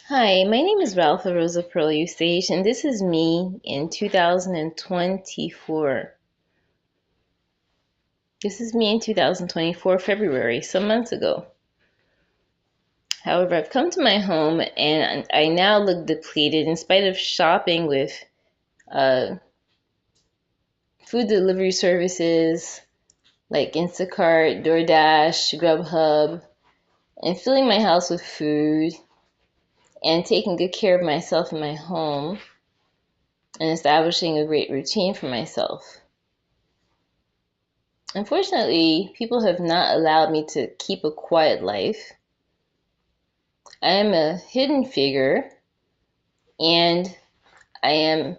Hi, my name is Ralpha Rosa Eustache, and this is me in 2024. This is me in 2024, February, some months ago. However, I've come to my home and I now look depleted in spite of shopping with uh, food delivery services like Instacart, DoorDash, Grubhub, and filling my house with food and taking good care of myself in my home and establishing a great routine for myself. Unfortunately, people have not allowed me to keep a quiet life. I am a hidden figure, and I am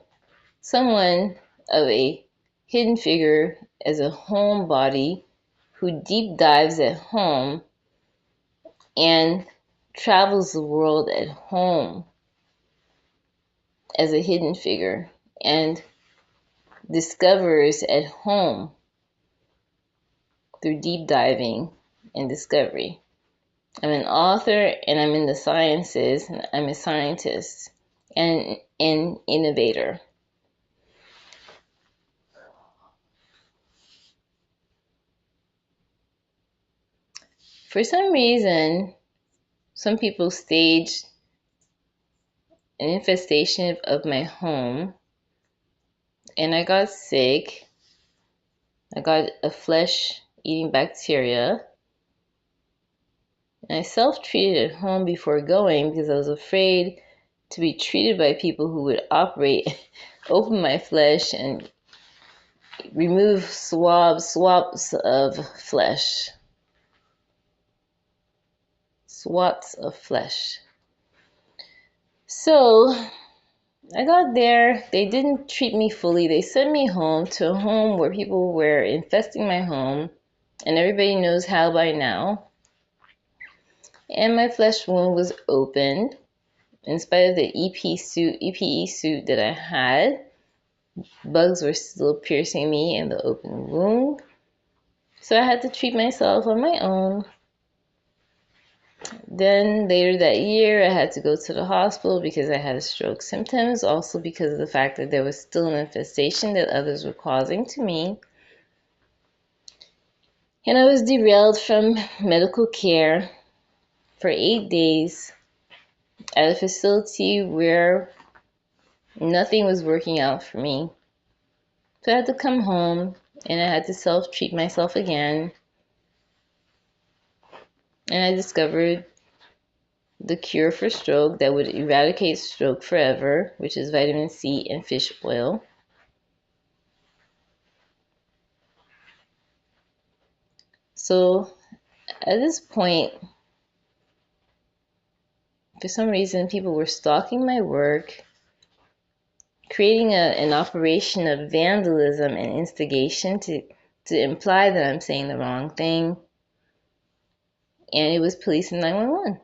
someone of a hidden figure as a homebody who deep dives at home and travels the world at home as a hidden figure and discovers at home through deep diving and discovery. I'm an author and I'm in the sciences, and I'm a scientist and an innovator. For some reason, some people staged an infestation of my home and I got sick. I got a flesh-eating bacteria. And I self-treated at home before going because I was afraid to be treated by people who would open my flesh and remove swabs of flesh. Swats of flesh. So I got there. They didn't treat me fully. They sent me home to a home where people were infesting my home, and everybody knows how by now. And my flesh wound was opened. In spite of the EPE suit that I had, bugs were still piercing me in the open wound. So I had to treat myself on my own. Then later that year, I had to go to the hospital because I had stroke symptoms, also because of the fact that there was still an infestation that others were causing to me. And I was derailed from medical care for 8 days at a facility where nothing was working out for me. So I had to come home and I had to self-treat myself again. And I discovered the cure for stroke that would eradicate stroke forever, which is vitamin C and fish oil. So at this point, for some reason, people were stalking my work, creating an operation of vandalism and instigation to imply that I'm saying the wrong thing. And it was police and 911,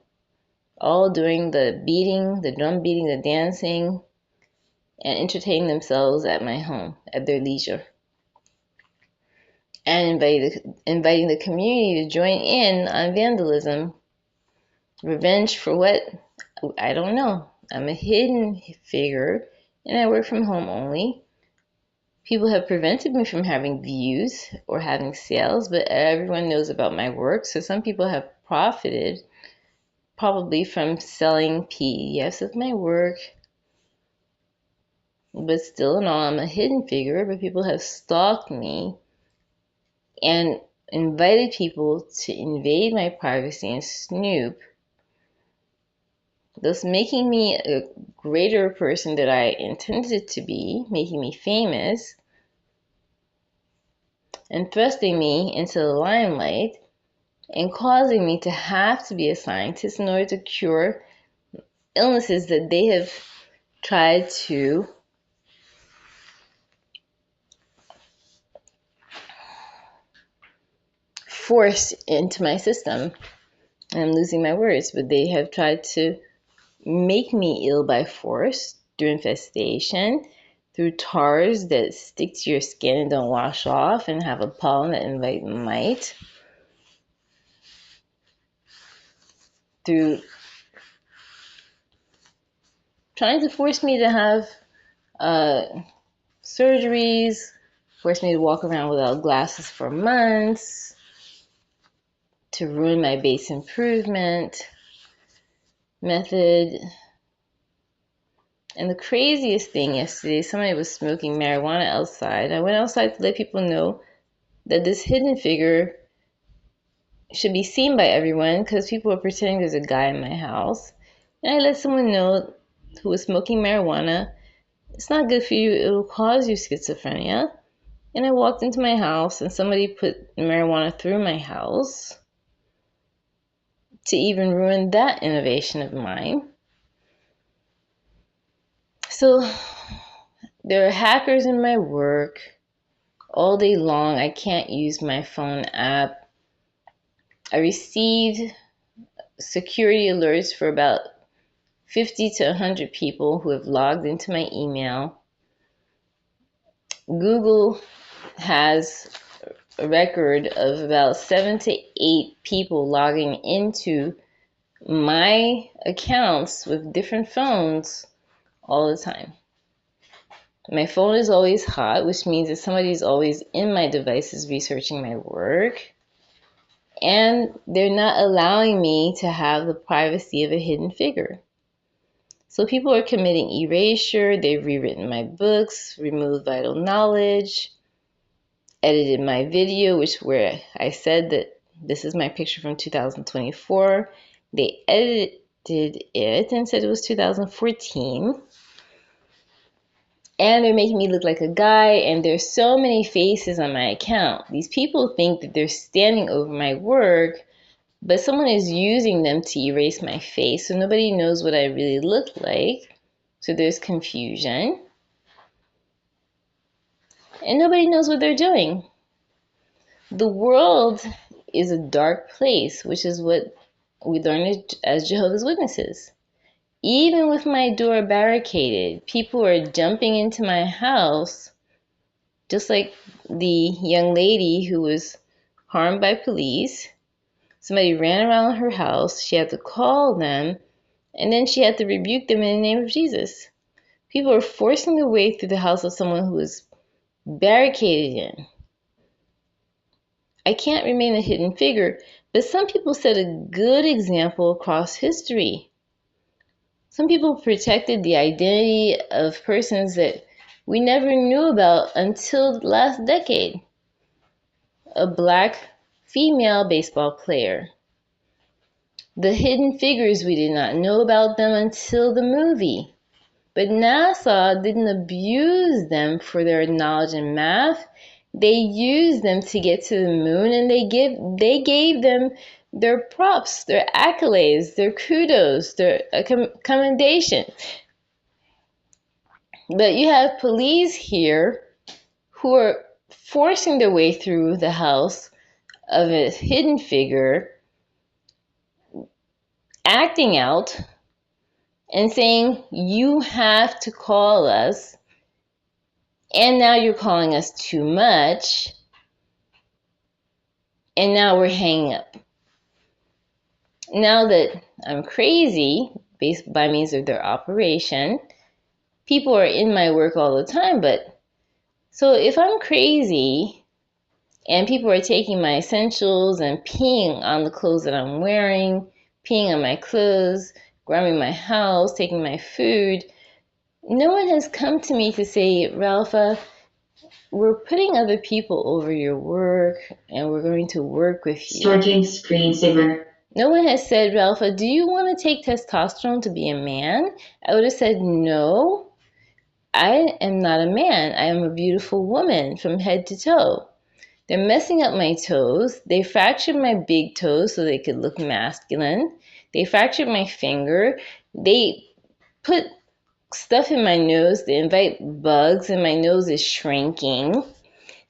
all doing the beating, the drum beating, the dancing, and entertaining themselves at my home at their leisure. And inviting the community to join in on vandalism. Revenge for what? I don't know. I'm a hidden figure and I work from home only. People have prevented me from having views or having sales, but everyone knows about my work. So some people have profited probably from selling PDFs of my work. But still in all, I'm a hidden figure, but people have stalked me and invited people to invade my privacy and snoop, thus making me a greater person than I intended to be, making me famous, and thrusting me into the limelight, and causing me to have to be a scientist in order to cure illnesses that they have tried to force into my system. And I'm losing my words, but they have tried to make me ill by force through infestation, through tars that stick to your skin and don't wash off and have a pollen that invite mite, through trying to force me to have surgeries, force me to walk around without glasses for months, to ruin my base improvement method. And the craziest thing yesterday, somebody was smoking marijuana outside. I went outside to let people know that this hidden figure should be seen by everyone because people were pretending there's a guy in my house. And I let someone know who was smoking marijuana, it's not good for you, it will cause you schizophrenia. And I walked into my house and somebody put marijuana through my house to even ruin that innovation of mine. So there are hackers in my work. All day long, I can't use my phone app. I received security alerts for about 50 to 100 people who have logged into my email. Google has a record of about 7 to 8 people logging into my accounts with different phones all the time. My phone is always hot, which means that somebody's always in my devices researching my work. And they're not allowing me to have the privacy of a hidden figure. So people are committing erasure, they've rewritten my books, removed vital knowledge, edited my video, where I said that this is my picture from 2024. They edited it and said it was 2014. And they're making me look like a guy, and there's so many faces on my account. These people think that they're standing over my work, but someone is using them to erase my face, so nobody knows what I really look like. So there's confusion. And nobody knows what they're doing. The world is a dark place, which is what we learn as Jehovah's Witnesses. Even with my door barricaded, people are jumping into my house, just like the young lady who was harmed by police. Somebody ran around her house. She had to call them, and then she had to rebuke them in the name of Jesus. People are forcing their way through the house of someone who is barricaded in. I can't remain a hidden figure, but some people set a good example across history. Some people protected the identity of persons that we never knew about until the last decade. A black female baseball player. The hidden figures, we did not know about them until the movie. But NASA didn't abuse them for their knowledge in math. They used them to get to the moon, and they gave them their props, their accolades, their kudos, their commendation. But you have police here who are forcing their way through the house of a hidden figure, acting out and saying, you have to call us, and now you're calling us too much, and now we're hanging up. Now that I'm crazy, based by means of their operation, people are in my work all the time, but so if I'm crazy and people are taking my essentials and peeing on the clothes that I'm wearing, peeing on my clothes, grabbing my house, taking my food, no one has come to me to say, Ralpha, we're putting other people over your work and we're going to work with you. Starting screensaver. No one has said, Ralpha, do you want to take testosterone to be a man? I would have said, no, I am not a man. I am a beautiful woman from head to toe. They're messing up my toes. They fractured my big toes so they could look masculine. They fractured my finger. They put stuff in my nose. They invite bugs and my nose is shrinking.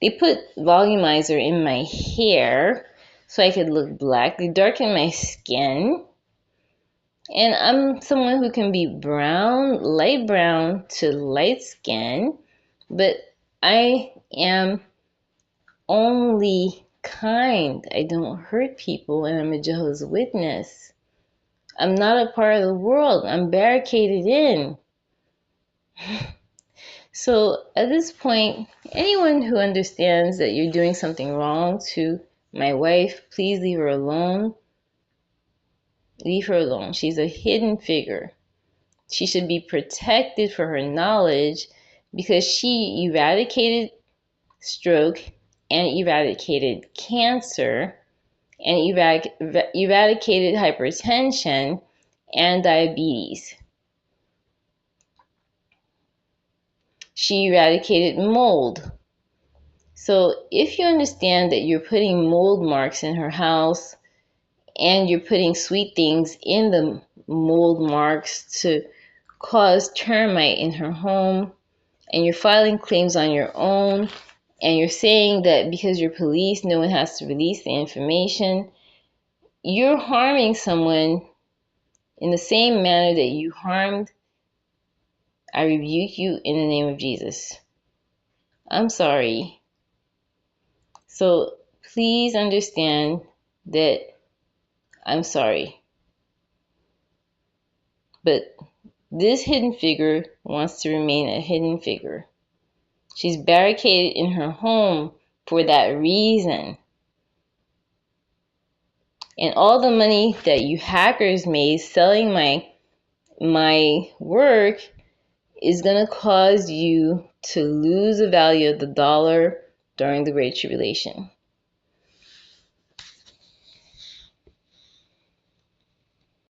They put volumizer in my hair so I could look black. They darken my skin. And I'm someone who can be brown, light brown to light skin, but I am only kind. I don't hurt people, and I'm a Jehovah's Witness. I'm not a part of the world. I'm barricaded in. So at this point, anyone who understands that you're doing something wrong to my wife, please leave her alone. Leave her alone. She's a hidden figure. She should be protected for her knowledge because she eradicated stroke and eradicated cancer and eradicated hypertension and diabetes. She eradicated mold. So if you understand that you're putting mold marks in her house and you're putting sweet things in the mold marks to cause termite in her home, and you're filing claims on your own, and you're saying that because you're police, no one has to release the information, you're harming someone in the same manner that you harmed. I rebuke you in the name of Jesus. I'm sorry. So please understand that I'm sorry. But this hidden figure wants to remain a hidden figure. She's barricaded in her home for that reason. And all the money that you hackers made selling my work is going to cause you to lose the value of the dollar during the Great Tribulation.